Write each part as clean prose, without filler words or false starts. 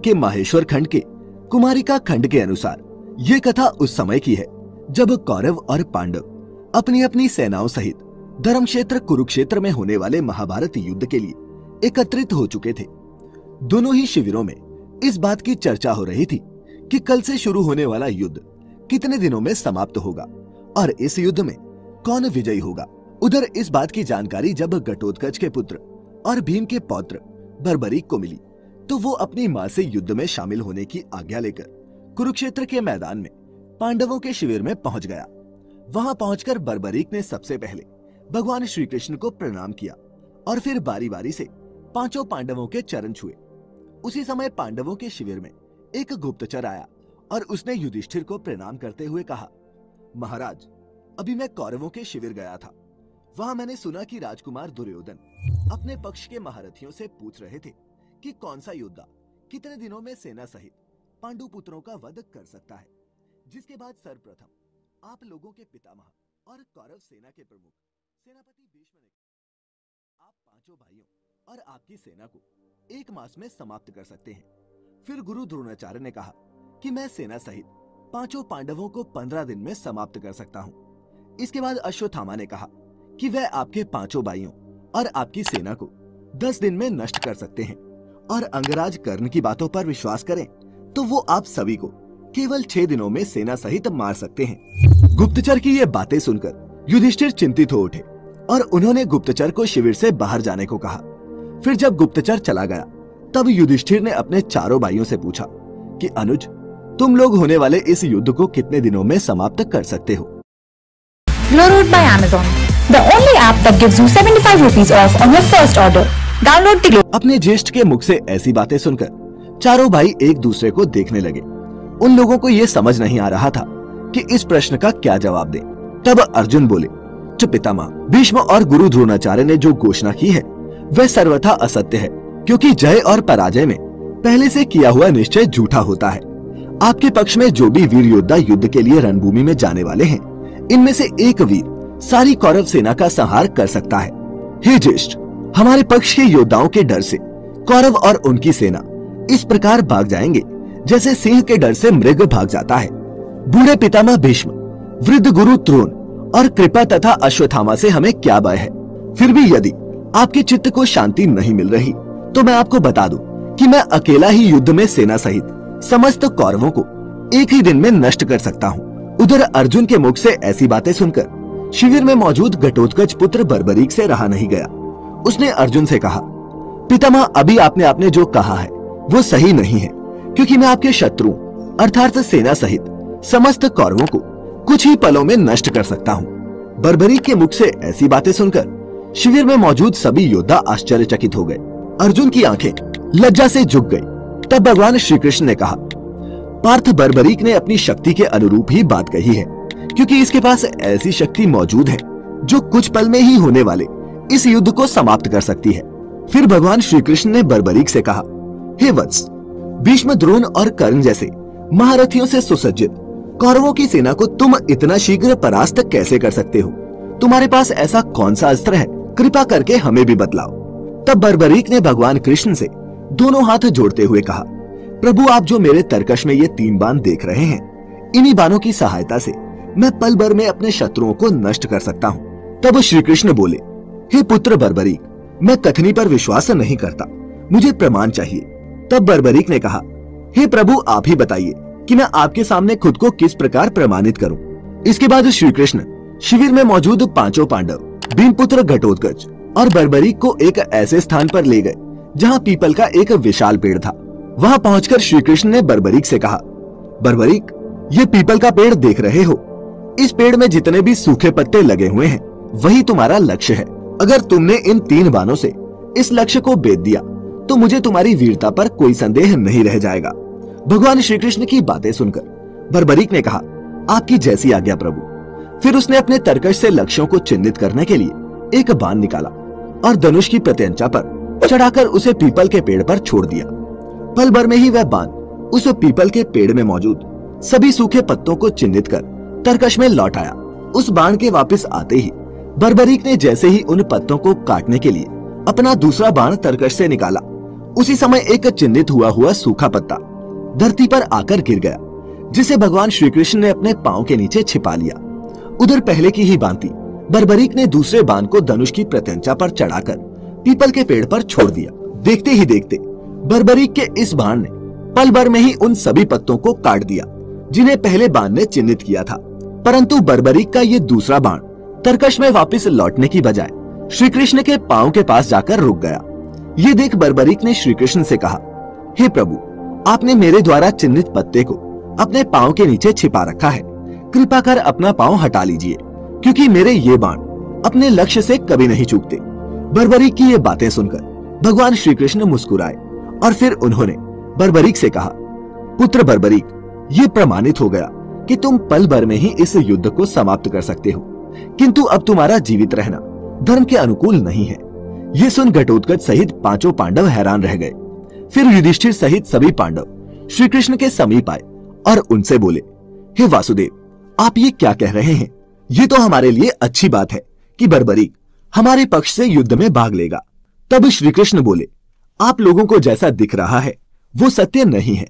के माहेश्वर खंड के कुमारिका खंड के अनुसार ये कथा उस समय की है जब कौरव और पांडव अपनी अपनी सेनाओं सहित धर्मक्षेत्र कुरुक्षेत्र में होने वाले महाभारत युद्ध के लिए एकत्रित हो चुके थे। दोनों ही शिविरों में इस बात की चर्चा हो रही थी कि कल से शुरू होने वाला युद्ध कितने दिनों में समाप्त होगा और इस युद्ध में कौन विजयी होगा। उधर इस बात की जानकारी जब घटोत्कच के पुत्र और भीम के पौत्र बर्बरीक को मिली तो वो अपनी मां से युद्ध में शामिल होने की आज्ञा लेकर कुरुक्षेत्र के मैदान में पांडवों के शिविर में पहुंच गया। वहां पहुंचकर बर्बरीक ने सबसे पहले भगवान श्री कृष्ण को प्रणाम किया और फिर बारी बारी से पांचों पांडवों के चरण छुए। उसी समय पांडवों के शिविर में एक गुप्तचर आया और उसने युधिष्ठिर को प्रणाम करते हुए कहा, महाराज, अभी मैं कौरवों के शिविर गया था। वहां मैंने सुना कि राजकुमार दुर्योधन अपने पक्ष के महारथियों से पूछ रहे थे कि कौन सा योद्धा कितने दिनों में सेना सहित पांडु पुत्रों का वध कर सकता है। जिसके बाद सर्वप्रथम आप लोगों के पितामह और कौरव सेना के प्रमुख सेनापति भीष्म ने आप पांचों भाइयों और आपकी सेना को 1 मास में समाप्त कर सकते हैं। फिर गुरु द्रोणाचार्य ने कहा कि मैं सेना सहित पांचों पांडवों को 15 दिन में समाप्त कर सकता हूँ। इसके बाद अश्वत्थामा ने कहा कि वह आपके पांचों भाइयों और आपकी सेना को 10 दिन में नष्ट कर सकते हैं और अंगराज कर्ण की बातों पर विश्वास करें तो वो आप सभी को केवल 6 दिनों में सेना सहित मार सकते हैं। गुप्तचर की ये बातें सुनकर युधिष्ठिर चिंतित हो उठे और उन्होंने गुप्तचर को शिविर से बाहर जाने को कहा। फिर जब गुप्तचर चला गया तब युधिष्ठिर ने अपने चारों भाइयों से पूछा कि अनुज, तुम लोग होने वाले इस युद्ध को कितने दिनों में समाप्त कर सकते हो। Flowroot by Amazon, the only app that gives you 75 rupees off on your first order. Download the अपने ज्येष्ठ के मुख से ऐसी बातें सुनकर चारों भाई एक दूसरे को देखने लगे। उन लोगों को ये समझ नहीं आ रहा था कि इस प्रश्न का क्या जवाब दें। तब अर्जुन बोले, जो पितामह भीष्म और गुरु द्रोणाचार्य ने जो घोषणा की है वह सर्वथा असत्य है, क्योंकि जय और पराजय में पहले से किया हुआ निश्चय झूठा होता है। आपके पक्ष में जो भी वीर योद्धा युद्ध के लिए रणभूमि में जाने वाले हैं, इनमें से एक वीर सारी कौरव सेना का संहार कर सकता है। हे ज्येष्ठ, हमारे पक्ष के योद्धाओं के डर से कौरव और उनकी सेना इस प्रकार भाग जाएंगे जैसे सिंह के डर से मृग भाग जाता है। बूढ़े पितामह भीष्म, वृद्ध गुरु द्रोण और कृपा तथा अश्वत्थामा से हमें क्या भय है। फिर भी यदि आपके चित्त को शांति नहीं मिल रही तो मैं आपको बता दूं कि मैं अकेला ही युद्ध में सेना सहित समस्त कौरवों को एक ही दिन में नष्ट कर सकता हूँ। उधर अर्जुन के मुख से ऐसी बातें सुनकर शिविर में मौजूद घटोत्कच पुत्र बर्बरीक से रहा नहीं गया। उसने अर्जुन से कहा, पितामह, अभी आपने जो कहा है वो सही नहीं है, क्योंकि मैं आपके शत्रु अर्थात सेना सहित समस्त कौरवों को कुछ ही पलों में नष्ट कर सकता हूँ। बर्बरीक के मुख से ऐसी बातें सुनकर शिविर में मौजूद सभी योद्धा आश्चर्यचकित हो गए। अर्जुन की आंखें लज्जा से झुक गई। तब भगवान श्री कृष्ण ने कहा, पार्थ, बर्बरीक ने अपनी शक्ति के अनुरूप ही बात कही है, क्योंकि इसके पास ऐसी शक्ति मौजूद है जो कुछ पल में ही होने वाले इस युद्ध को समाप्त कर सकती है। फिर भगवान श्री कृष्ण ने बर्बरीक से कहा, हे वत्स, भीष्म, द्रोण और कर्ण जैसे महारथियों से सुसज्जित कौरवों की सेना को तुम इतना शीघ्र परास्त कैसे कर सकते हो? तुम्हारे पास ऐसा कौन सा अस्त्र है? कृपा करके हमें भी बतलाओ। तब बर्बरीक ने भगवान कृष्ण से दोनों हाथ जोड़ते हुए कहा, प्रभु, आप जो मेरे तरकश में ये 3 बाण देख रहे हैं, इन्हीं बाणों की सहायता से मैं पल भर में अपने शत्रुओं को नष्ट कर सकता हूँ। तब श्री कृष्ण बोले, हे पुत्र बर्बरीक, मैं कथनी पर विश्वास नहीं करता, मुझे प्रमाण चाहिए। तब बर्बरीक ने कहा, हे प्रभु, आप ही बताइए कि मैं आपके सामने खुद को किस प्रकार प्रमाणित करूं। इसके बाद श्री कृष्ण शिविर में मौजूद पांचों पांडव, भीमपुत्र घटोत्कच और बर्बरीक को एक ऐसे स्थान पर ले गए जहां पीपल का एक विशाल पेड़ था। वहां पहुंचकर श्री कृष्ण ने बर्बरीक से कहा, बर्बरीक, ये पीपल का पेड़ देख रहे हो? इस पेड़ में जितने भी सूखे पत्ते लगे हुए हैं वही तुम्हारा लक्ष्य है। अगर तुमने इन 3 बाणों से इस लक्ष्य को भेद दिया तो मुझे तुम्हारी वीरता पर कोई संदेह नहीं रह जाएगा। भगवान श्री कृष्ण की बातें सुनकर बर्बरीक ने कहा, आपकी जैसी आज्ञा प्रभु। फिर उसने अपने तरकश से लक्ष्यों को चिन्हित करने के लिए एक बाण निकाला और धनुष की प्रत्यंचा पर चढ़ाकर उसे पीपल के पेड़ पर छोड़ दिया। पल भर में ही वह बाण उस पीपल के पेड़ में मौजूद सभी सूखे पत्तों को चिन्हित कर तरकश में लौट आया। उस बाण के वापस आते ही बर्बरीक ने जैसे ही उन पत्तों को काटने के लिए अपना दूसरा बाण तरकश से निकाला, उसी समय एक चिन्हित हुआ सूखा पत्ता धरती पर आकर गिर गया, जिसे भगवान श्री कृष्ण ने अपने पांव के नीचे छिपा लिया। उधर पहले की ही भांति बर्बरीक ने दूसरे बाण को धनुष की प्रत्यंचा पर चढ़ाकर पीपल के पेड़ पर छोड़ दिया। देखते ही देखते बर्बरीक के इस बाण ने पल भर में ही उन सभी पत्तों को काट दिया जिन्हें पहले बाण ने चिन्हित किया था। परंतु बर्बरीक का ये दूसरा बाण तरकश में वापस लौटने की बजाय श्री कृष्ण के पांव के पास जाकर रुक गया। ये देख बर्बरीक ने श्री कृष्ण से कहा, हे प्रभु, आपने मेरे द्वारा चिन्हित पत्ते को अपने पांव के नीचे छिपा रखा है, कृपा कर अपना पांव हटा लीजिए, क्योंकि मेरे ये बाण अपने लक्ष्य से कभी नहीं चूकते। बर्बरीक की ये बातें सुनकर भगवान श्री कृष्ण मुस्कुराए और फिर उन्होंने बर्बरीक से कहा, पुत्र बर्बरीक, ये प्रमाणित हो गया कि तुम पल भर में ही इस युद्ध को समाप्त कर सकते हो, किंतु अब तुम्हारा जीवित रहना धर्म के अनुकूल नहीं है। ये सुन घटोत्कच सहित पांचों पांडव हैरान रह गए। फिर युधिष्ठिर सहित सभी पांडव श्री कृष्ण के समीप आए और उनसे बोले, हे वासुदेव, आप ये क्या कह रहे हैं? ये तो हमारे लिए अच्छी बात है कि बर्बरीक हमारे पक्ष से युद्ध में भाग लेगा। तब श्री कृष्ण बोले, आप लोगों को जैसा दिख रहा है वो सत्य नहीं है।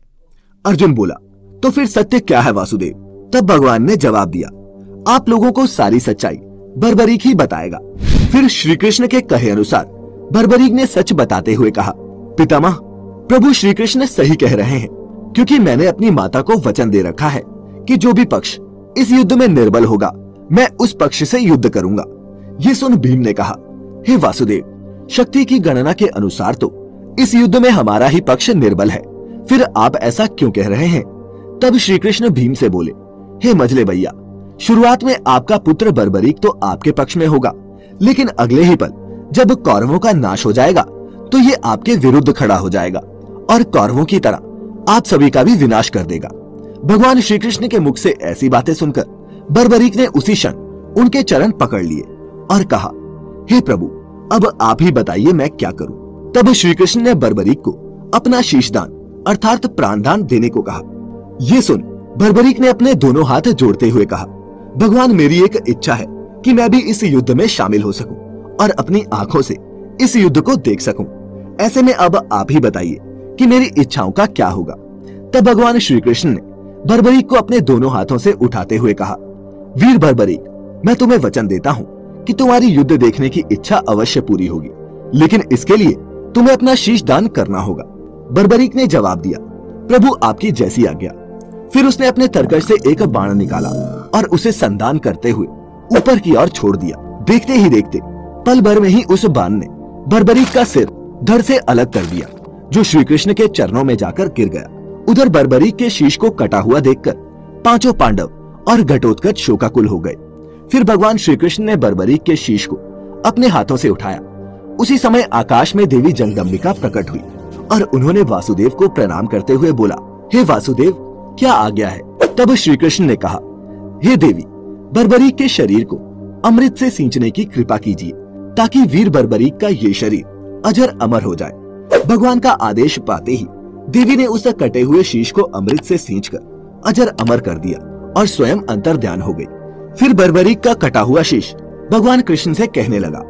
अर्जुन बोला, तो फिर सत्य क्या है वासुदेव? तब भगवान ने जवाब दिया, आप लोगों को सारी सच्चाई बर्बरीक ही बताएगा। फिर श्री कृष्ण के कहे अनुसार बर्बरीक ने सच बताते हुए कहा, पितामह, प्रभु श्री कृष्ण सही कह रहे हैं, क्योंकि मैंने अपनी माता को वचन दे रखा है कि जो भी पक्ष इस युद्ध में निर्बल होगा मैं उस पक्ष से युद्ध करूंगा। ये सुन भीम ने कहा, हे वासुदेव, शक्ति की गणना के अनुसार तो इस युद्ध में हमारा ही पक्ष निर्बल है, फिर आप ऐसा क्यों कह रहे हैं? तब श्री कृष्ण भीम से बोले, हे मजले भैया, शुरुआत में आपका पुत्र बर्बरीक तो आपके पक्ष में होगा, लेकिन अगले ही पल जब कौरवों का नाश हो जाएगा तो ये आपके विरुद्ध खड़ा हो जाएगा और कौरवों की तरह आप सभी का भी विनाश कर देगा। भगवान श्री कृष्ण के मुख से ऐसी बातें सुनकर बर्बरीक ने उसी क्षण उनके चरण पकड़ लिए और कहा, हे प्रभु, अब आप ही बताइए मैं क्या करूं? तब श्री कृष्ण ने बर्बरीक को अपना शीशदान अर्थात प्राणदान देने को कहा। ये सुन बर्बरीक ने अपने दोनों हाथ जोड़ते हुए कहा, भगवान, मेरी एक इच्छा है कि मैं भी इस युद्ध में शामिल हो सकूं और अपनी आंखों से इस युद्ध को देख सकूं। ऐसे में अब आप ही बताइए कि मेरी इच्छाओं का क्या होगा? तब भगवान श्री कृष्ण ने बर्बरीक को अपने दोनों हाथों से उठाते हुए कहा, वीर बर्बरीक, मैं तुम्हें वचन देता हूँ कि तुम्हारी युद्ध देखने की इच्छा अवश्य पूरी होगी, लेकिन इसके लिए तुम्हें अपना शीश दान करना होगा। बर्बरीक ने जवाब दिया, प्रभु आपकी जैसी आज्ञा। फिर उसने अपने तरकश से एक बाण निकाला और उसे संधान करते हुए ऊपर की ओर छोड़ दिया। देखते ही देखते पल भर में ही उस बाण ने बर्बरीक का सिर धड़ से अलग कर दिया, जो श्री कृष्ण के चरणों में जाकर गिर गया। उधर बर्बरीक के शीश को कटा हुआ देखकर पांचों पांडव और घटोत्कच शोकाकुल हो गए। फिर भगवान श्री कृष्ण ने बर्बरीक के शीश को अपने हाथों से उठाया। उसी समय आकाश में देवी जगदम्बिका प्रकट हुई और उन्होंने वासुदेव को प्रणाम करते हुए बोला, हे वासुदेव, क्या आज्ञा है? तब श्री कृष्ण ने कहा, हे देवी, बर्बरीक के शरीर को अमृत से सींचने की कृपा कीजिए ताकि वीर बर्बरीक का ये शरीर अजर अमर हो जाए। भगवान का आदेश पाते ही देवी ने उस कटे हुए शीश को अमृत से सींचकर अजर अमर कर दिया और स्वयं अंतर्ध्यान हो गई। फिर बर्बरीक का कटा हुआ शीश भगवान कृष्ण से कहने लगा,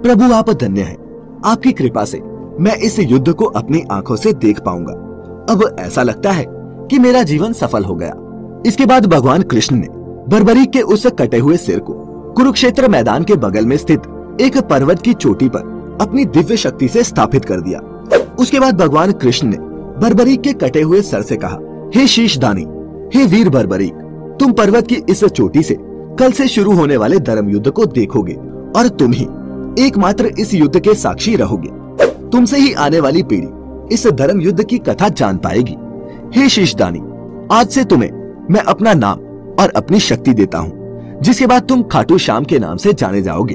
प्रभु आप धन्य हैं, आपकी कृपा से मैं इस युद्ध को अपनी आंखों से देख पाऊंगा। अब ऐसा लगता है कि मेरा जीवन सफल हो गया। इसके बाद भगवान कृष्ण ने बर्बरीक के उस कटे हुए सिर को कुरुक्षेत्र मैदान के बगल में स्थित एक पर्वत की चोटी पर अपनी दिव्य शक्ति से स्थापित कर दिया। उसके बाद भगवान कृष्ण ने बर्बरीक के कटे हुए सर से कहा, हे शीशदानी, हे वीर बर्बरीक, तुम पर्वत की इस चोटी से कल से शुरू होने वाले धर्म युद्ध को देखोगे और तुम ही एकमात्र इस युद्ध के साक्षी रहोगे। तुमसे ही आने वाली पीढ़ी इस धर्म युद्ध की कथा जान पाएगी। हे शीशदानी, आज से तुम्हें मैं अपना नाम और अपनी शक्ति देता हूँ, जिसके बाद तुम खाटू श्याम के नाम से जाने जाओगे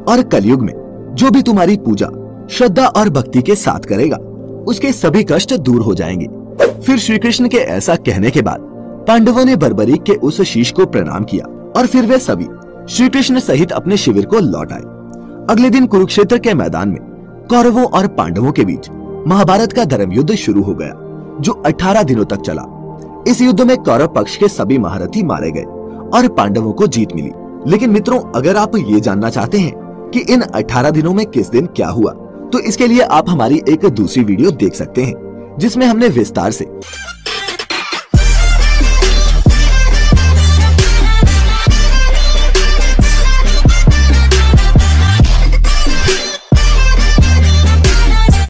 और कलयुग में जो भी तुम्हारी पूजा श्रद्धा और भक्ति के साथ करेगा उसके सभी कष्ट दूर हो जाएंगे। फिर श्री कृष्ण के ऐसा कहने के बाद पांडवों ने बर्बरीक के उस शीश को प्रणाम किया और फिर वे सभी श्री कृष्ण सहित अपने शिविर को लौट आए। अगले दिन कुरुक्षेत्र के मैदान में कौरवों और पांडवों के बीच महाभारत का धर्म युद्ध शुरू हो गया, जो 18 दिनों तक चला। इस युद्ध में कौरव पक्ष के सभी महारथी मारे गए और पांडवों को जीत मिली। लेकिन मित्रों, अगर आप ये जानना चाहते हैं कि इन 18 दिनों में किस दिन क्या हुआ, तो इसके लिए आप हमारी एक दूसरी वीडियो देख सकते हैं जिसमें हमने विस्तार से